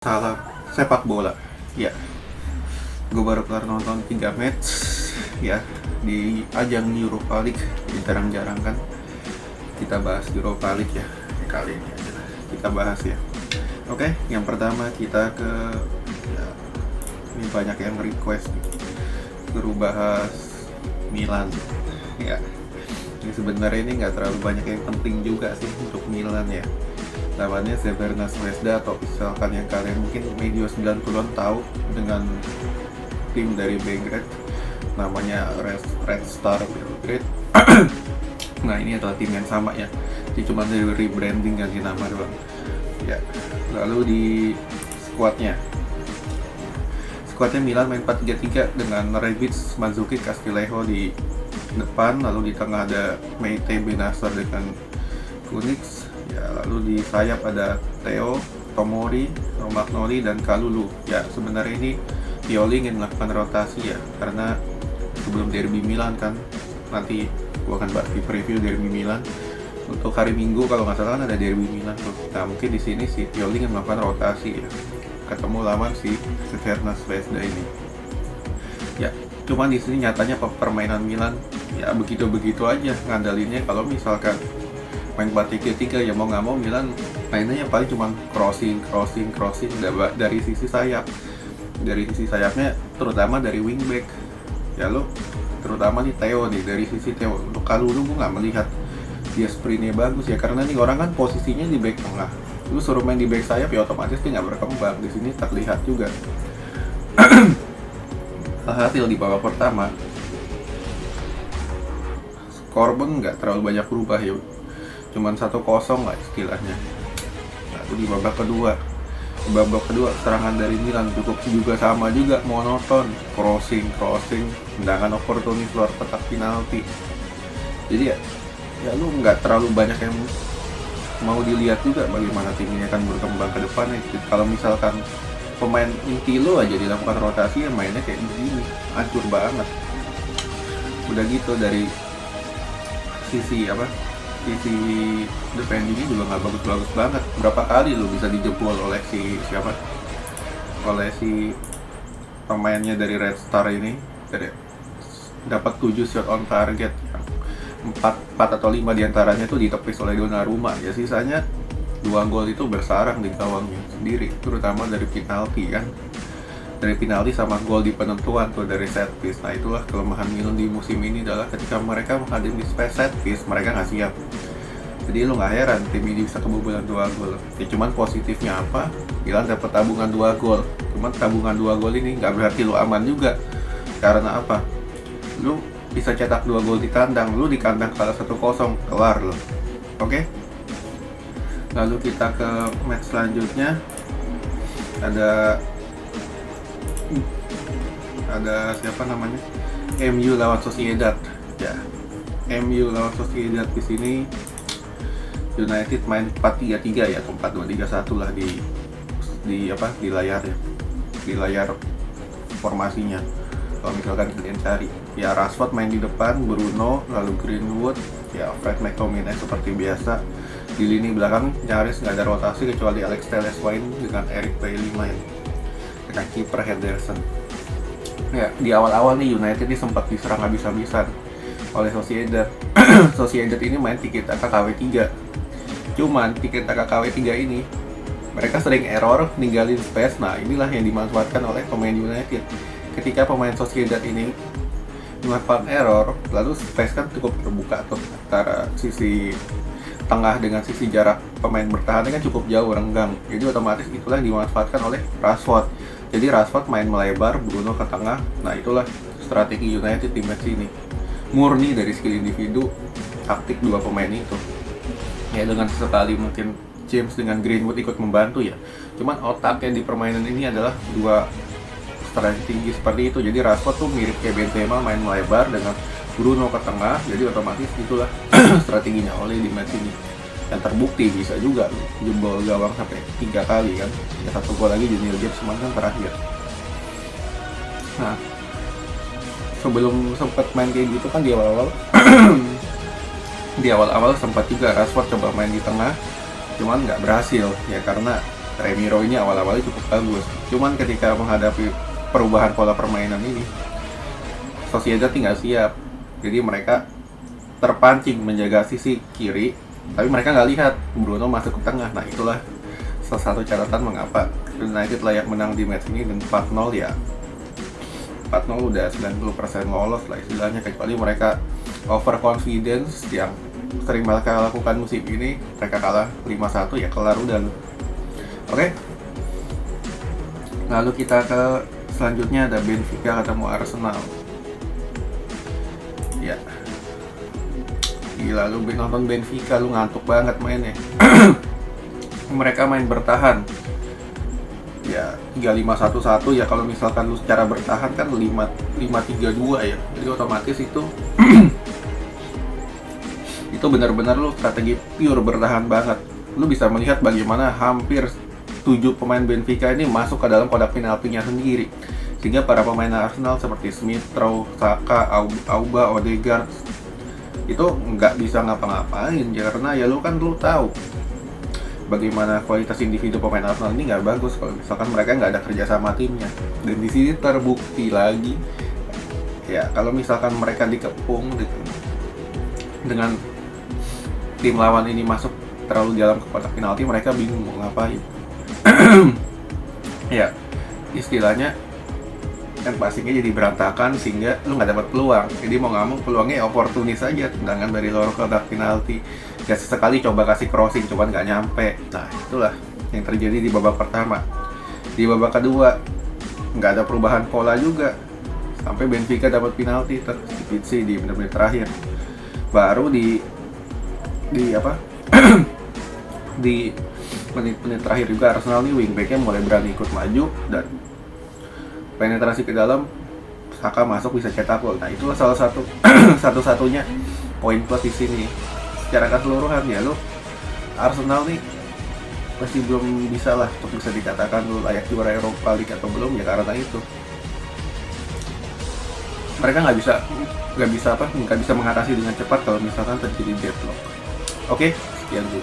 Salam sepak bola. Ya, gue baru kelar nonton 3 match ya di ajang Europa League. Jadi jarang-jarang kan kita bahas Europa League ya. Kali ini aja kita bahas ya. Oke, yang pertama kita ke ya, ini banyak yang request suruh bahas Milan. Ya, ini sebenarnya ini nggak terlalu banyak yang penting juga sih untuk Milan ya. Lawannya Crvena Zvezda, atau misalkan yang kalian mungkin medio 90-an tahu dengan tim dari Belgrade namanya Red Star Belgrade. Nah, ini adalah tim yang sama ya, jadi cuma dari rebranding ganti nama doang ya. Lalu di squadnya Milan main 4-3-3 dengan Rebic, Mandzukic, Castillejo di depan, lalu di tengah ada Meite, Benacer dengan Kunix ya, lalu di sayap ada Theo, Tomori, Romagnoli, dan Kalulu ya. Sebenarnya ini Pioli ingin melakukan rotasi ya, karena sebelum derby Milan kan, nanti gua akan bahas di preview derby Milan untuk hari Minggu kalau nggak salah kan ada derby Milan tuh. Nah, mungkin di sini si Pioli ingin melakukan rotasi ya, ketemu lawan si Crvena Zvezda ini ya. Cuman di sini nyatanya permainan Milan ya begitu-begitu aja, ngandalinnya kalau misalkan main 4-3-3 ya, mau nggak mau Milan mainnya paling cuma crossing dari sisi sayap, terutama dari wingback ya. Lo terutama nih Theo nih, dari sisi Theo. Untuk Kalulu gue nggak melihat dia sprintnya bagus ya, karena nih orang kan posisinya di back tengah, lu suruh main di back sayap ya otomatis dia nggak berkembang. Di sini terlihat juga. Hasil di babak pertama skor nggak terlalu banyak berubah ya, cuman 1-0 lah istilahnya. Lalu di babak kedua serangan dari Milan cukup juga sama juga, monoton, crossing, tendangan oportunis luar kotak penalti. Jadi ya lu nggak terlalu banyak yang mau dilihat juga bagaimana tim ini akan berkembang ke depannya. Kalau misalkan pemain inti lo aja dilakukan rotasi ya mainnya kayak begini, hancur banget. Udah gitu dari sisi defendingnya juga nggak bagus-bagus banget. Berapa kali lo bisa dijebol oleh si pemainnya dari Red Star ini, dapat 7 shot on target, 4 atau 5 diantaranya tuh ditepis oleh Donnarumma ya. Sisanya 2 gol itu bersarang di gawangnya sendiri, terutama dari penalti kan, dari penalti sama gol di penentuan tuh dari set piece. Nah, itulah kelemahan Milan di musim ini, adalah ketika mereka menghadapi set piece mereka nggak siap. Jadi lu nggak heran tim ini bisa kebobolan 2 gol ya. Cuman positifnya apa? Milan dapat tabungan 2 gol. Cuman tabungan 2 gol ini nggak berarti lu aman juga. Karena apa? Lu bisa cetak 2 gol di kandang, lu di kandang kalah 1-0, kelar lu. Oke? Lalu kita ke match selanjutnya, ada siapa namanya, MU lawan Sociedad ya. MU lawan Sociedad di sini United main 4-3-3 ya, atau 4-2-3-1 lah di layar ya, di layar formasinya. Kalau misalkan kalian cari ya, Rashford main di depan, Bruno, lalu Greenwood ya, Fred McTominay seperti biasa. Di lini belakang nyaris nggak ada rotasi kecuali Alex Telles-Wayne dengan Eric Bailly main dengan kiper Henderson. Ya, di awal-awal nih United ini sempat diserang habis-habisan oleh Sociedad. Sociedad ini main tiki-taka KW3. Cuman tiki-taka KW3 ini mereka sering error, ninggalin space. Nah, inilah yang dimanfaatkan oleh pemain United. Ketika pemain Sociedad ini memanfaatkan error, lalu space kan cukup terbuka tuh antara sisi tengah dengan sisi jarak pemain bertahan kan cukup jauh, renggang. Jadi otomatis itulah yang dimanfaatkan oleh Rashford. Jadi Rashford main melebar, Bruno ke tengah. Nah, itulah strategi United di match ini. Murni dari skill individu, taktik dua pemain itu. Ya, dengan sesekali mungkin James dengan Greenwood ikut membantu ya. Cuman otaknya di permainan ini adalah dua strategi seperti itu. Jadi Rashford tuh mirip kayak Benzema, main melebar dengan Bruno ke tengah. Jadi otomatis itulah strateginya oleh di match ini. Yang terbukti bisa juga jebol gawang sampai 3 kali kan. Ya, 1 gol lagi Junior James kan terakhir. Nah, sebelum sempat main kayak gitu kan di awal-awal sempat juga Rashford coba main di tengah, cuman nggak berhasil ya, karena Remiro ini awal-awalnya cukup bagus, cuman ketika menghadapi perubahan pola permainan ini, Sociedad tinggal siap. Jadi mereka terpancing menjaga sisi kiri, tapi mereka nggak lihat Bruno masuk ke tengah. Nah itulah salah satu catatan mengapa United layak menang di match ini, dan 4-0 ya 4-0 udah 90% lolos lah istilahnya, kecuali mereka overconfidence yang sering mereka lakukan musim ini. Mereka kalah 5-1 ya kelar udah lu. Oke. Lalu kita ke selanjutnya ada Benfica ketemu Arsenal. Ya. Gila lu nonton Benfica lu ngantuk banget mainnya. Mereka main bertahan. Ya 3-5-1-1 ya, kalau misalkan lu secara bertahan kan 5-3-2 ya. Jadi otomatis itu itu benar-benar lu strategi pure bertahan banget. Lu bisa melihat bagaimana hampir 7 pemain Benfica ini masuk ke dalam kotak penaltinya sendiri, sehingga para pemain Arsenal seperti Smith Rowe, Saka, Auba, Odegaard itu nggak bisa ngapa-ngapain ya, karena ya lu tahu bagaimana kualitas individu pemain Arsenal ini nggak bagus kalau misalkan mereka nggak ada kerja sama timnya. Dan di sini terbukti lagi ya, kalau misalkan mereka dikepung dengan tim lawan ini masuk terlalu dalam ke kotak penalti, mereka bingung mau ngapain. Ya istilahnya kan passingnya jadi berantakan sehingga lu nggak dapat peluang. Jadi mau nggak mau peluangnya oportunis aja, tendangan dari luar kotak penalti. Ya sesekali coba kasih crossing, cuman nggak nyampe. Nah itulah yang terjadi di babak pertama. Di babak kedua nggak ada perubahan pola juga, sampai Benfica dapat penalti di menit-menit terakhir. Baru di di menit-menit terakhir juga Arsenal nih wingbacknya mulai berani ikut maju dan penetrasi ke dalam, Saka masuk bisa cetak gol. Nah itulah salah satu satu-satunya poin plus di sini. Secara keseluruhan ya lo Arsenal nih masih belum bisa lah untuk bisa dikatakan lo layak juara Europa League atau belum ya, karena itu mereka nggak bisa mengatasi dengan cepat kalau misalkan terjadi deadlock. Oke, sekian dulu.